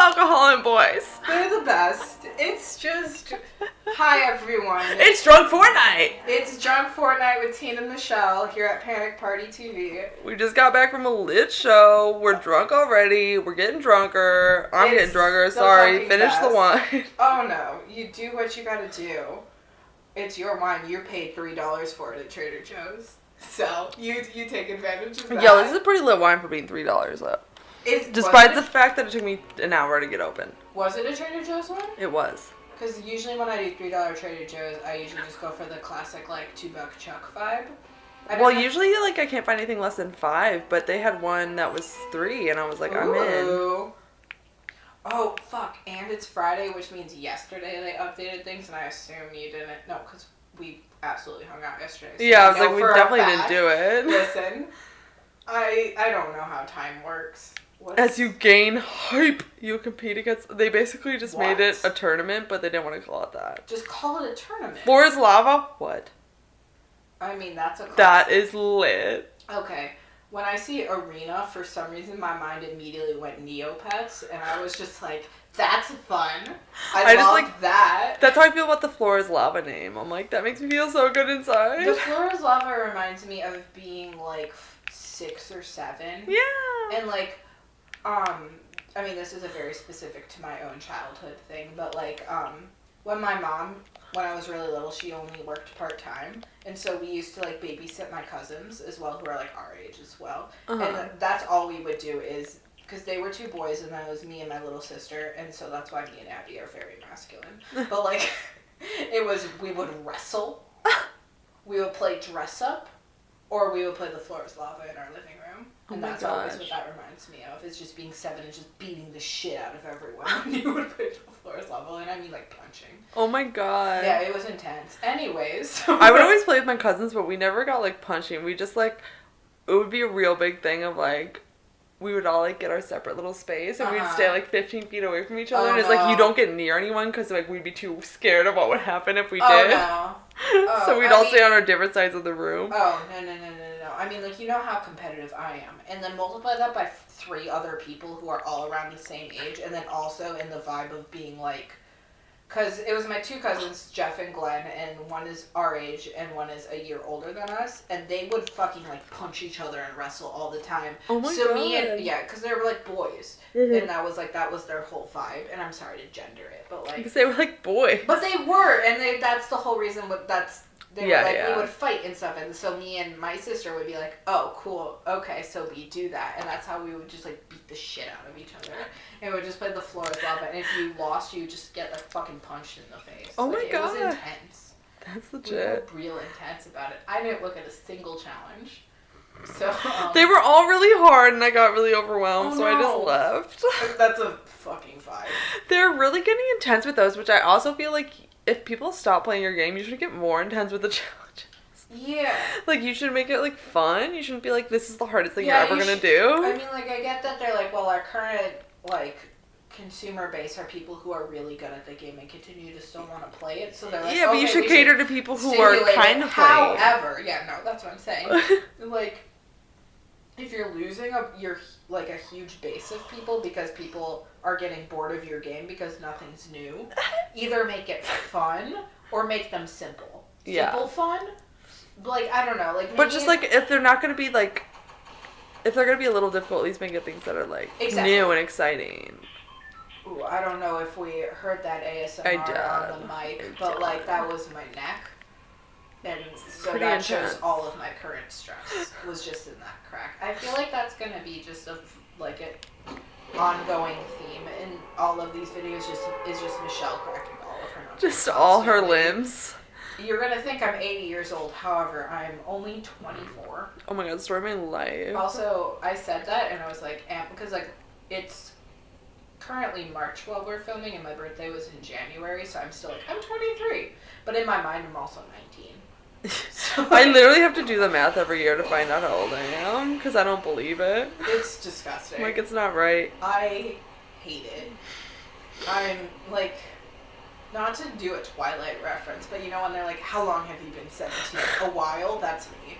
alcohol in boys. They're the best. It's just... Hi, everyone. It's Drunk Fortnite. It's Drunk Fortnite with Tine and Michelle here at PanicPartyTV. We just got back from a lit show. We're drunk already. We're getting drunker. I'm getting drunker. Sorry. Finish the wine. Oh, no. You do what you gotta do. It's your wine. You paid $3 for it at Trader Joe's. So, you take advantage of that. Yo, this is a pretty lit wine for being $3 though. Despite the fact that it took me an hour to get open. Was it a Trader Joe's one? It was. Because usually when I do $3 Trader Joe's, I usually just go for the classic, like, $2 chuck vibe. Well, usually, like, I can't find anything less than $5, but they had one that was $3, and I was like, I'm in. Oh, fuck. And it's Friday, which means yesterday they updated things, and I assume you didn't. No, because we absolutely hung out yesterday. So yeah, I was like, we definitely didn't do it. Listen, I don't know how time works. As you gain hype, you compete against... They basically just made it a tournament, but they didn't want to call it that. Just call it a tournament. Floor is lava? What? I mean, that's a classic. That is lit. Okay. When I see arena, for some reason, my mind immediately went Neopets, and I was just like, that's fun. I love like that. That's how I feel about the Floor is Lava name. I'm like, that makes me feel so good inside. The Floor is Lava reminds me of being, like, 6 or 7. Yeah. And, like... I mean, this is a very specific to my own childhood thing, but, like, when my mom, when I was really little, she only worked part-time, and so we used to, like, babysit my cousins as well, who are, like, our age as well, and that's all we would do is, because they were 2 boys, and then it was me and my little sister, and so that's why me and Abby are very masculine, but, like, we would wrestle, we would play dress-up, or we would play the Floor is Lava in our living room. And that's always what that reminds me of, is just being 7 and just beating the shit out of everyone when you would play the Floor is Lava, and I mean, like, punching. Oh my god. Yeah, it was intense. Anyways. I would always play with my cousins, but we never got, like, punching. We just, like, it would be a real big thing of, like, we would all, like, get our separate little space, and we'd stay, like, 15 feet away from each other, and it's like, you don't get near anyone, because, like, we'd be too scared of what would happen if we did. No. So we'd all stay on our different sides of the room. Oh, no. I mean, like, you know how competitive I am. And then multiply that by 3 other people who are all around the same age. And then also in the vibe of being, like... Because it was my 2 cousins, Jeff and Glenn. And one is our age and one is a year older than us. And they would fucking, like, punch each other and wrestle all the time. Oh my god. So me and... Yeah, because they were, like, boys. And that was, like, that was their whole vibe. And I'm sorry to gender it, but, like... Because they were, like, boys. But they were. And that's the whole reason that's... They were like, we would fight and stuff, and so me and my sister would be like, oh, cool, okay, so we do that, and that's how we would just, like, beat the shit out of each other, and we would just play the Floor is Lava, and if you lost, you would just get, like, fucking punched in the face. Oh my god. It was intense. That's legit. We were real intense about it. I didn't look at a single challenge, so... They were all really hard, and I got really overwhelmed, so I just left. That's a fucking vibe. They're really getting intense with those, which I also feel like... If people stop playing your game, you should get more intense with the challenges. Yeah. Like, you should make it, like, fun. You shouldn't be like, this is the hardest thing you're ever gonna do. I mean, like, I get that they're like, well, our current, like, consumer base are people who are really good at the game and continue to still want to play it. So they're like, yeah, but you should cater to people who are kind of playing. However, yeah, no, that's what I'm saying. Like, if you're losing a huge base of people because people are getting bored of your game because nothing's new, either make it fun or make them simple. Simple fun? Like, I don't know. Like, but just, like, if they're not going to be, like... If they're going to be a little difficult, at least make it things that are, like, new and exciting. Ooh, I don't know if we heard that ASMR on the mic, but, like, that was my neck. And so that shows all of my current stress was just in that crack. I feel like that's going to be just an ongoing theme in all of these videos is just Michelle cracking all of her numbers. Just all her limbs. You're going to think I'm 80 years old. However, I'm only 24. Oh my god, the story of my life. Also, I said that and I was like, because, like, it's currently March while we're filming and my birthday was in January, so I'm still like, I'm 23. But in my mind, I'm also 19. So, I literally have to do the math every year to find out how old I am, because I don't believe it. It's disgusting. Like, it's not right. I hate it. I'm, like, not to do a Twilight reference, but you know when they're like, how long have you been 17? A while? That's me.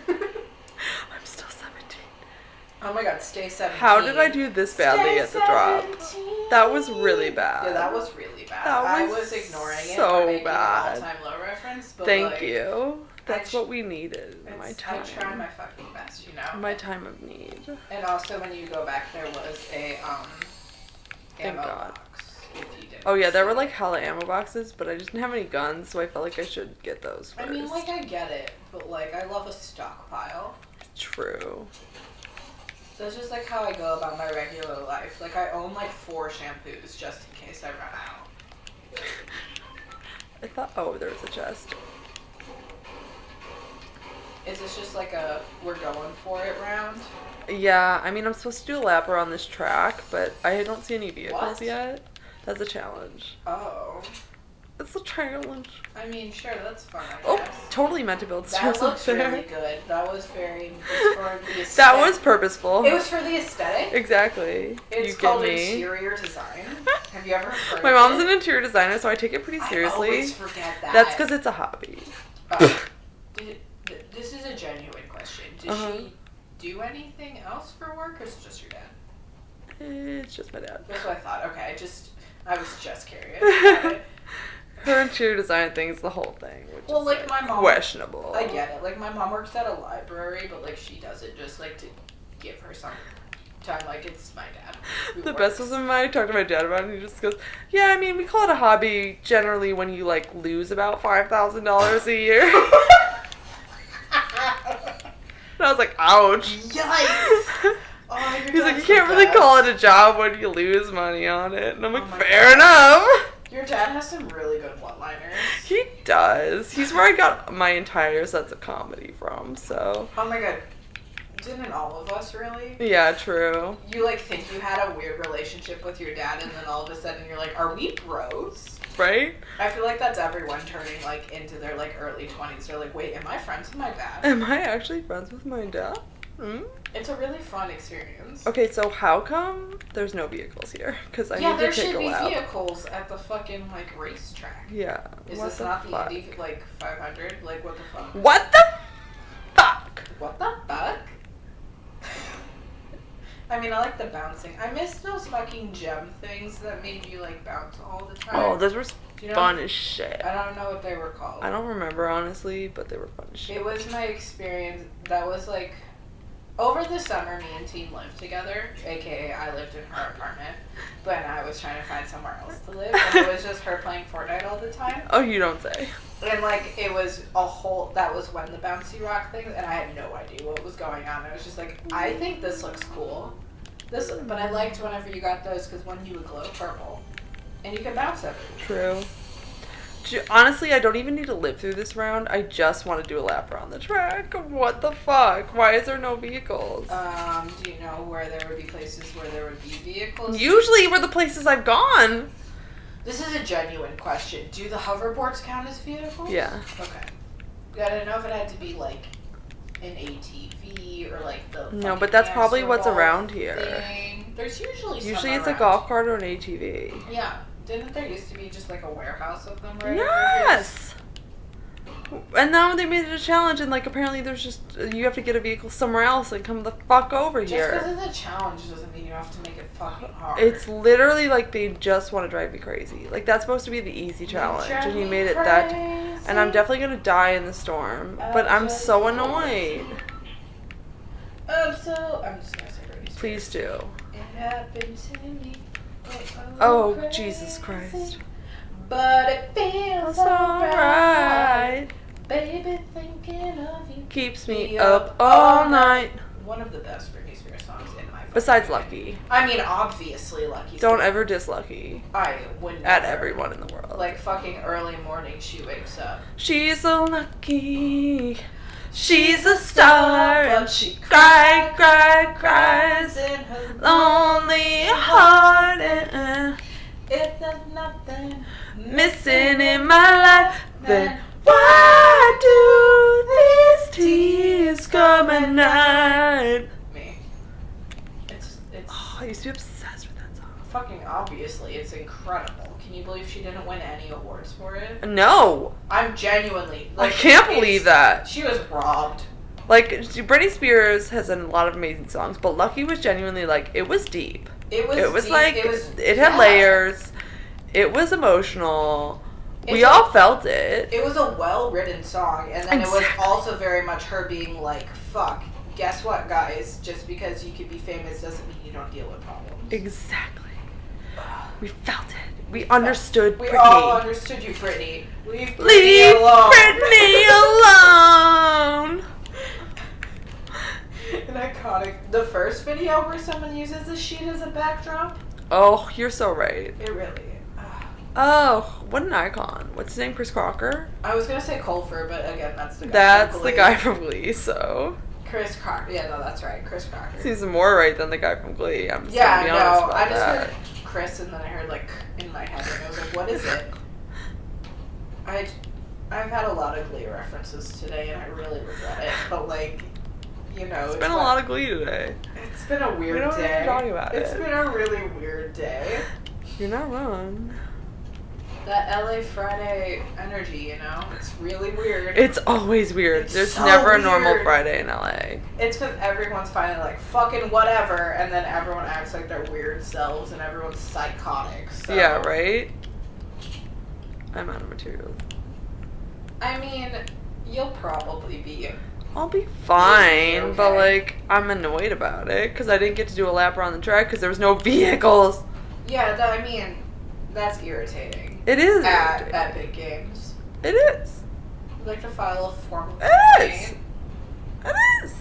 I'm still 17. Oh my god, Stay 17. How did I do this badly at the drop? That was really bad. Yeah, that was really bad. I was ignoring it. So making bad. An all-time low reference, but Thank you. That's what we needed in my time. I try my fucking best, you know? My time of need. And also, when you go back, there was a, Thank ammo God. box. If you didn't Oh yeah, there were like hella ammo boxes, but I just didn't have any guns, so I felt like I should get those first. I mean, like, I get it, but, like, I love a stockpile. True. That's just, like, how I go about my regular life. Like, I own, like, 4 shampoos just in case I run out. I thought, oh, there was a chest. Is this just, like, a we're going for it round? Yeah, I mean, I'm supposed to do a lap around this track, but I don't see any vehicles What? yet. That's a challenge. Oh. It's a challenge. I mean, sure, that's fun, I Oh, guess. totally meant to build That stairs up looks there. really good. That was very, just for the aesthetic. That was purposeful. It was for the aesthetic? Exactly. It's you called get me. interior design. Have you ever heard My of mom's it? an interior designer, so I take it pretty seriously. I always forget that. That's because it's a hobby. This is a genuine question. Did she do anything else for work, or is it just your dad? It's just my dad. That's what I thought. Okay, I was just curious about it. Her interior design thing is the whole thing, which Well, is like, my mom, questionable. I get it. Like, my mom works at a library, but, like, she does it just, like, to give her some time. Like, it's my dad who The works. best was when I talked to my dad about it, and he just goes, yeah, I mean, we call it a hobby generally when you, like, lose about $5,000 a year. And I was like, ouch. Yikes! Oh, He's like, you can't really call it a job when you lose money on it. And I'm like, fair enough. Your dad has some really good one-liners. He does. He's where I got my entire sense of comedy from, so. Oh my god. Didn't all of us, really? Yeah, true. You, like, think you had a weird relationship with your dad, and then all of a sudden you're like, are we bros? Right? I feel like that's everyone turning, like, into their, like, early 20s. They're like, wait, am I friends with my dad? Am I actually friends with my dad? Hmm? It's a really fun experience. Okay, so how come there's no vehicles here? Because I need to take a there should be lap. vehicles at the fucking, like, racetrack. Yeah. Is what this the not fuck? the Indy, like, 500? Like, what the fuck? What the fuck? What the fuck? I mean, I like the bouncing. I miss those fucking gem things that made you, like, bounce all the time. Oh, those were Do you know fun as shit. I don't know what they were called. I don't remember, honestly, but they were fun as shit. It was my experience. That was, like, over the summer, me and Tine lived together, aka I lived in her apartment, but I was trying to find somewhere else to live, and it was just her playing Fortnite all the time. Oh, you don't say. And, like, it was a whole, that was when the bouncy rock thing, and I had no idea what was going on. I was just like, I think this looks cool. But I liked whenever you got those, because one, you would glow purple, and you could bounce it. True. Honestly, I don't even need to live through this round. I just want to do a lap around the track. What the fuck? Why is there no vehicles? Do you know where there would be places where there would be vehicles? Usually were the places I've gone. This is a genuine question. Do the hoverboards count as vehicles? Yeah. Okay. I didn't know if it had to be, like, an ATV or, like, the No, but that's probably hamster what's ball around here. thing. There's usually It's around. a golf cart or an ATV. Yeah. Didn't there used to be just, like, a warehouse of them right over here? Yes! And now they made it a challenge, and, like, apparently there's just, you have to get a vehicle somewhere else and come the fuck over Just here. because it's a challenge doesn't mean you have to make it fucking hard. It's literally like they just want to drive me crazy. Like, that's supposed to be the easy challenge, and you made it that. And I'm definitely gonna die in the storm, but I'm so annoyed. I'm just gonna say Britney Spears. Please do. It happened to me. Oh, crazy, Jesus Christ. But it feels It's alright. Baby, thinking of you Keeps me up all night. One of the best Britney Spears songs in my Besides opinion. Lucky. I mean, obviously Lucky. Don't ever diss Lucky. I would At never. everyone in the world. Like fucking early morning, she wakes up. She's so lucky. She's a star, and she cries in her lonely heart, and if there's nothing missing in my life, then why do these tears come at night? Me. It's Oh, I used to be obsessed with that song. fucking obviously, it's incredible. Can you believe she didn't win any awards for it? No, I'm genuinely I can't believe that. She was robbed. Like, Britney Spears has a lot of amazing songs, but Lucky was genuinely, like, it was deep. It was deep. like, it had layers. It was emotional. We all felt it. It was a well-written song, and then it was also very much her being like, fuck, guess what, guys? Just because you could be famous doesn't mean you don't deal with problems. Exactly. We felt it. We understood Britney. We all understood you, Britney. Leave Britney alone. Britney alone. An iconic. The first video where someone uses a sheet as a backdrop. Oh, you're so right. It really is. Oh, what an icon. What's his name? Chris Crocker? I was going to say Colfer, but again, that's the guy That's from Glee. the guy from Glee, so. Chris Crocker. Yeah, no, that's right. Chris Crocker. Seems more right than the guy from Glee. I'm just gonna be honest about I just that. heard Chris, and then I heard, like, in my head, and I was like, what is it? I've had a lot of Glee references today, and I really regret it, but, like, you know. It's been a lot of Glee today. It's been a weird day. We don't even talk about It's been a really weird day. You're not wrong. That LA Friday energy, you know? It's really weird. It's always weird. There's so never a weird. normal Friday in LA. It's because everyone's finally like, fucking whatever, and then everyone acts like their weird selves, and everyone's psychotic, so. Yeah, right? I'm out of material. I mean, you'll probably be. I'll be fine, Okay. but, like, I'm annoyed about it because I didn't get to do a lap around the track because there was no vehicles. Yeah, I mean, that's irritating. It is. At big games. It is. Like to file a formal It is. complaint. It is.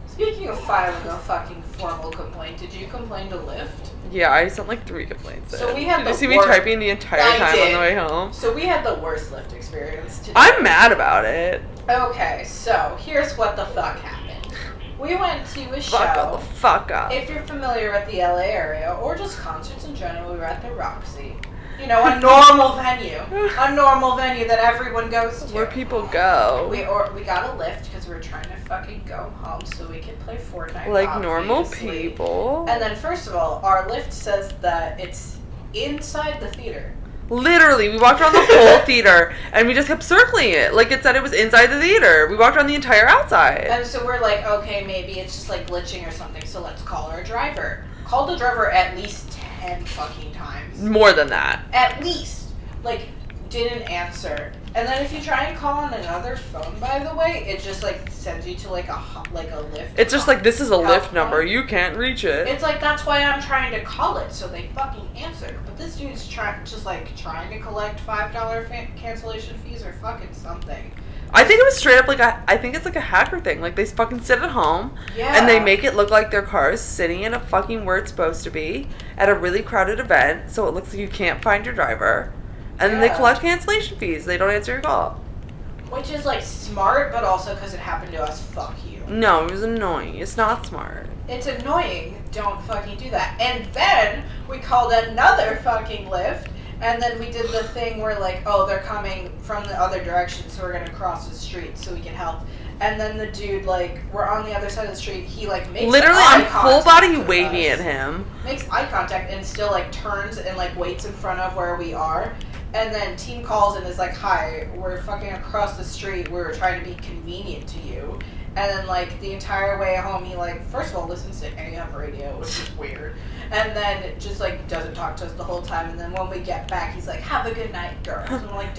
Speaking of filing a fucking formal complaint, did you complain to Lyft? Yeah, I sent like 3 complaints. So we had Did the you see me worst- typing the entire I time did. on the way home? So we had the worst Lyft experience today. I'm mad about it. Okay, so here's what the fuck happened. We went to a Fuck show. all the fuck up. If you're familiar with the LA area, or just concerts in general, we were at the Roxy. You know, a normal venue. A normal venue that everyone goes to. Where people go. We got a Lyft because we were trying to fucking go home so we could play Fortnite. Like normal obviously. people. And then first of all, our Lyft says that it's inside the theater. Literally, we walked around the whole theater and we just kept circling it. Like it said it was inside the theater. We walked around the entire outside. And so we're like, okay, maybe it's just like glitching or something, so let's call our driver. Called the driver at least 10 fucking times. More than that. At least. Like, didn't answer. And then if you try and call on another phone, by the way, it just like sends you to like a Lyft. It's just like, this is a help Lyft phone. number. You can't reach it. It's like, that's why I'm trying to call it, so they fucking answer. But this dude's trying to collect $5 cancellation fees or fucking something. I think it was straight up like I think it's like a hacker thing. Like they fucking sit at home Yeah. and they make it look like their car is sitting in a fucking where it's supposed to be at a really crowded event, so it looks like you can't find your driver. And then they Yeah. collect cancellation fees. They don't answer your call. Which is like smart, but also because it happened to us, fuck you. No, it was annoying. It's not smart. It's annoying. Don't fucking do that. And then we called another fucking Lyft. And then we did the thing where like, oh, they're coming from the other direction, so we're gonna cross the street so we can help. And then the dude, like, we're on the other side of the street, he like makes Literally, eye I'm full body contact with waving us. at him. Makes eye contact and still like turns and like waits in front of where we are. And then Tine calls and is like, hi, we're fucking across the street, we were trying to be convenient to you. And then like the entire way home, he like, first of all listens to AM radio, which is weird. And then just like doesn't talk to us the whole time. And then when we get back, he's like, have a good night, girls. And I'm like,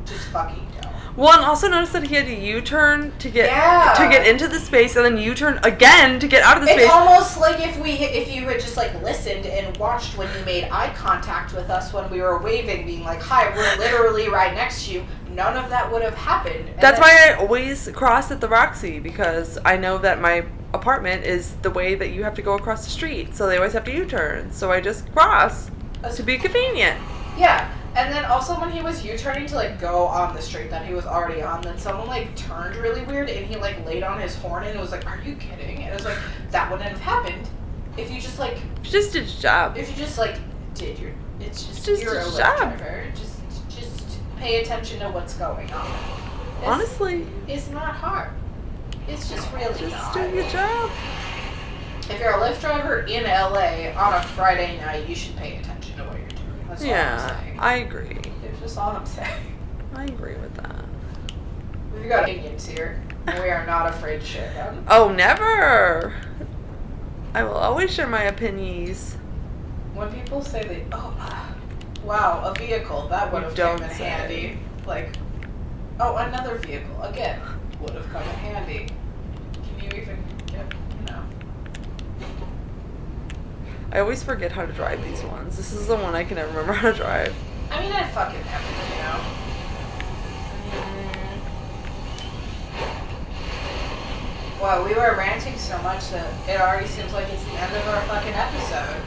just fucking go. Well, and also notice that he had to U-turn to get Yeah. into the space, and then U-turn again to get out of the It's space. almost like if you had just like listened and watched when you made eye contact with us when we were waving, being like, hi, we're literally right next to you. None of that would have happened. And That's then- why I always cross at the Roxy, because I know that my apartment is the way that you have to go across the street, so they always have to U-turn. So I just cross to be convenient. Yeah, and then also when he was U-turning to like go on the street that he was already on, then someone like turned really weird and he like laid on his horn and it was like, are you kidding? And it was like, that wouldn't have happened if you just like, Just did your job. if you just like did your, it's just Just you're a his Lyft job. driver. Just pay attention to what's going on. Honestly, It's not hard. It's just really just not. do your job. If you're a Lyft driver in LA on a Friday night, you should pay attention to what you're doing. That's all I'm Yeah, saying. I agree. It's just all I'm saying. I agree with that. We've got opinions here. We are not afraid to share them. Oh, never. I will always share my opinions. When people say they, wow, a vehicle, that would have come in handy. Like, oh, another vehicle, again, would have come in handy. Can you even get, I always forget how to drive these ones. This is the one I can never remember how to drive. I mean, I fucking never, Well, we were ranting so much that it already seems like it's the end of our fucking episode.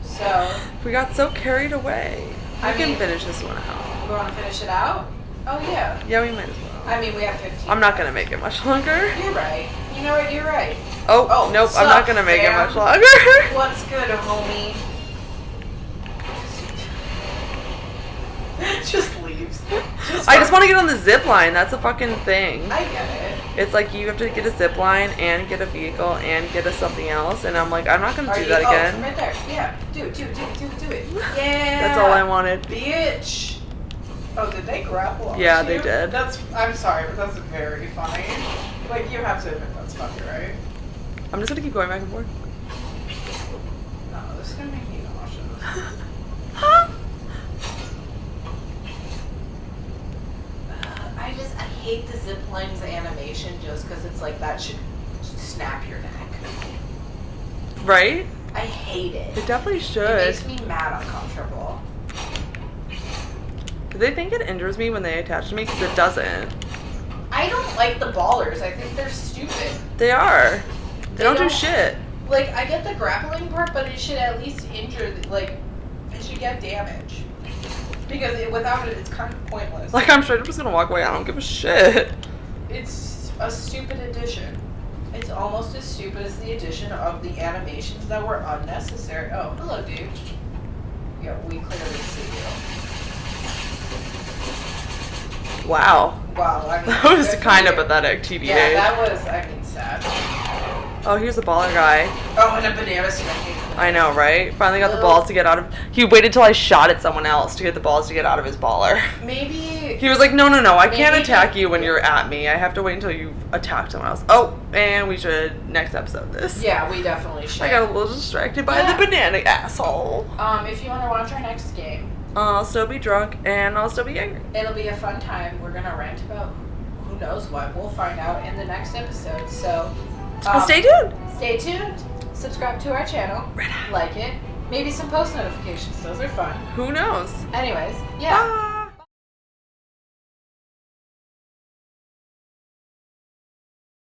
So. We got so carried away. We can finish this one out. We want to finish it out? Oh, yeah. Yeah, we might as well. I mean, we have 15 I'm not going to make it much longer. You're right. You know what? You're right. Oh nope. I'm not going to make it much longer. What's good, homie? Just leaves. I just want to get on the zip line. That's a fucking thing. I get it. It's like you have to get a zip line and get a vehicle and get a something else. And I'm like, I'm not going to do that again. Right there. Yeah. Do it. Yeah. That's all I wanted. Bitch. Oh, did they grapple on Yeah, you? they did. I'm sorry, but that's very funny. Like, you have to admit that's funny, right? I'm just going to keep going back and forth. No, this is going to make me nauseous. I hate the zip lines animation just because it's like that should snap your neck. Right? I hate it. It definitely should. It makes me mad uncomfortable. Do they think it injures me when they attach to me? Because it doesn't. I don't like the ballers. I think they're stupid. They are. They don't do shit. Like, I get the grappling part, but it should at least injure, like, it should get damage. Because without it, it's kind of pointless. Like, I'm straight up just gonna walk away. I don't give a shit. It's a stupid addition. It's almost as stupid as the addition of the animations that were unnecessary. Oh, hello, dude. Yeah, we clearly see you. Wow. Wow, I mean... That was kind of pathetic, TBA. Yeah, that was, sad. Oh, here's a baller guy. Oh, and a banana smoothie. I know, right? Finally got the balls to get out of... He waited till I shot at someone else to get the balls to get out of his baller. Maybe... He was like, no, I can't attack you when you're at me. I have to wait until you attack someone else. Oh, and we should next episode this. Yeah, we definitely should. I got a little distracted by the banana asshole. If you want to watch our next game... I'll still be drunk, and I'll still be angry. It'll be a fun time. We're going to rant about who knows what. We'll find out in the next episode, so... stay tuned. Stay tuned. Subscribe to our channel. Like it. Maybe some post notifications. Those are fun. Who knows? Anyways, yeah. Bye.